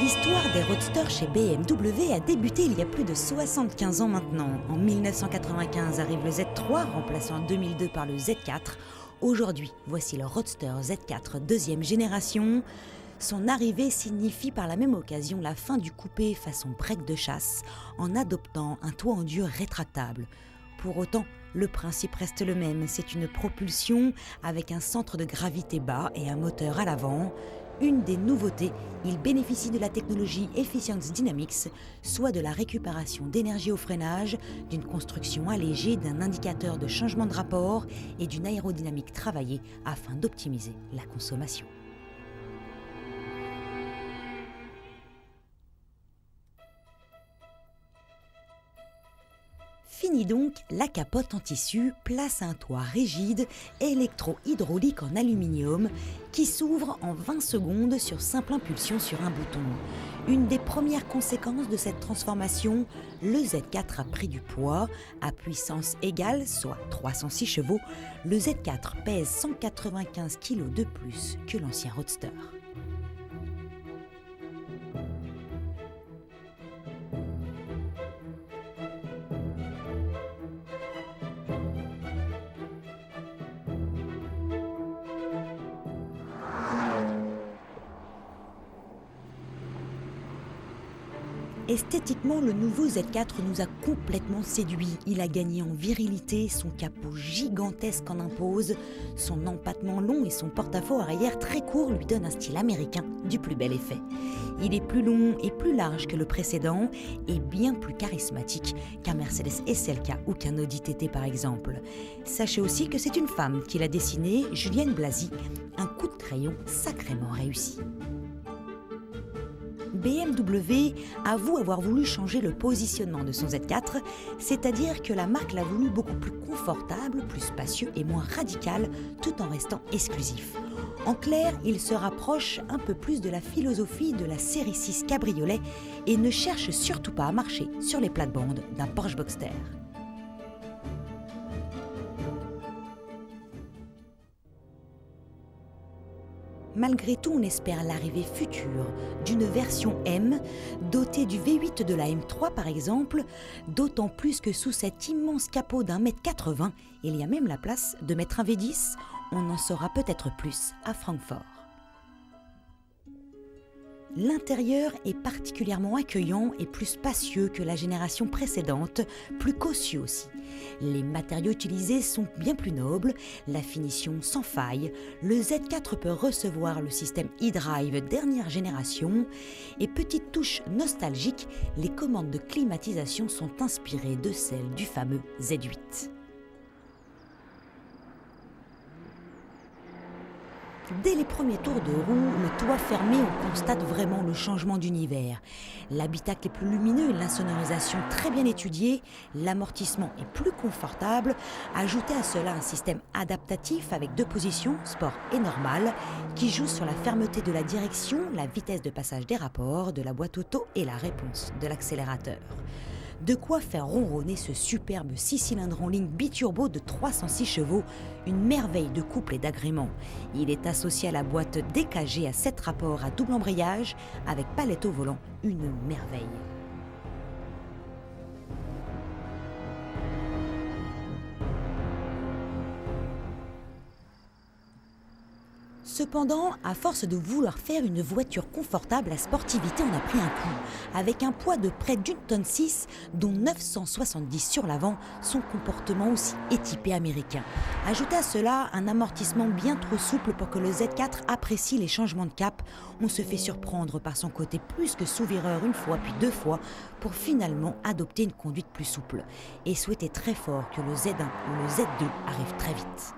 L'histoire des roadsters chez BMW a débuté il y a plus de 75 ans maintenant. En 1995 arrive le Z3, remplacé en 2002 par le Z4. Aujourd'hui, voici le roadster Z4 deuxième génération. Son arrivée signifie par la même occasion la fin du coupé façon break de chasse, en adoptant un toit en dur rétractable. Pour autant, le principe reste le même, c'est une propulsion avec un centre de gravité bas et un moteur à l'avant. Une des nouveautés, il bénéficie de la technologie Efficiency Dynamics, soit de la récupération d'énergie au freinage, d'une construction allégée, d'un indicateur de changement de rapport et d'une aérodynamique travaillée afin d'optimiser la consommation. Fini donc la capote en tissu, place à un toit rigide, électro-hydraulique en aluminium, qui s'ouvre en 20 secondes sur simple impulsion sur un bouton. Une des premières conséquences de cette transformation, le Z4 a pris du poids. À puissance égale, soit 306 chevaux, le Z4 pèse 195 kg de plus que l'ancien Roadster. Esthétiquement, le nouveau Z4 nous a complètement séduits. Il a gagné en virilité, son capot gigantesque en impose, son empattement long et son porte-à-faux arrière très court lui donnent un style américain du plus bel effet. Il est plus long et plus large que le précédent et bien plus charismatique qu'un Mercedes SLK ou qu'un Audi TT par exemple. Sachez aussi que c'est une femme qui l'a dessiné, Julienne Blasi, un coup de crayon sacrément réussi. BMW avoue avoir voulu changer le positionnement de son Z4, c'est-à-dire que la marque l'a voulu beaucoup plus confortable, plus spacieux et moins radical, tout en restant exclusif. En clair, il se rapproche un peu plus de la philosophie de la série 6 cabriolet et ne cherche surtout pas à marcher sur les plates-bandes d'un Porsche Boxster. Malgré tout, on espère l'arrivée future d'une version M, dotée du V8 de la M3 par exemple, d'autant plus que sous cet immense capot d'1,80 m, il y a même la place de mettre un V10, on en saura peut-être plus à Francfort. L'intérieur est particulièrement accueillant et plus spacieux que la génération précédente, plus cossu aussi. Les matériaux utilisés sont bien plus nobles, la finition sans faille, le Z4 peut recevoir le système e-drive dernière génération et petite touche nostalgique, les commandes de climatisation sont inspirées de celles du fameux Z8. Dès les premiers tours de roue, le toit fermé, on constate vraiment le changement d'univers. L'habitacle est plus lumineux et l'insonorisation très bien étudiée, l'amortissement est plus confortable. Ajoutez à cela un système adaptatif avec deux positions, sport et normal, qui joue sur la fermeté de la direction, la vitesse de passage des rapports, de la boîte auto et la réponse de l'accélérateur. De quoi faire ronronner ce superbe 6 cylindres en ligne biturbo de 306 chevaux, une merveille de couple et d'agrément. Il est associé à la boîte DKG à 7 rapports à double embrayage avec palette au volant, une merveille. Cependant, à force de vouloir faire une voiture confortable, la sportivité en a pris un coup. Avec un poids de près d'1,6 tonne, dont 970 sur l'avant, son comportement aussi est typé américain. Ajoutez à cela un amortissement bien trop souple pour que le Z4 apprécie les changements de cap. On se fait surprendre par son côté plus que sous-vireur une fois puis deux fois pour finalement adopter une conduite plus souple. Et souhaitez très fort que le Z1 ou le Z2 arrivent très vite.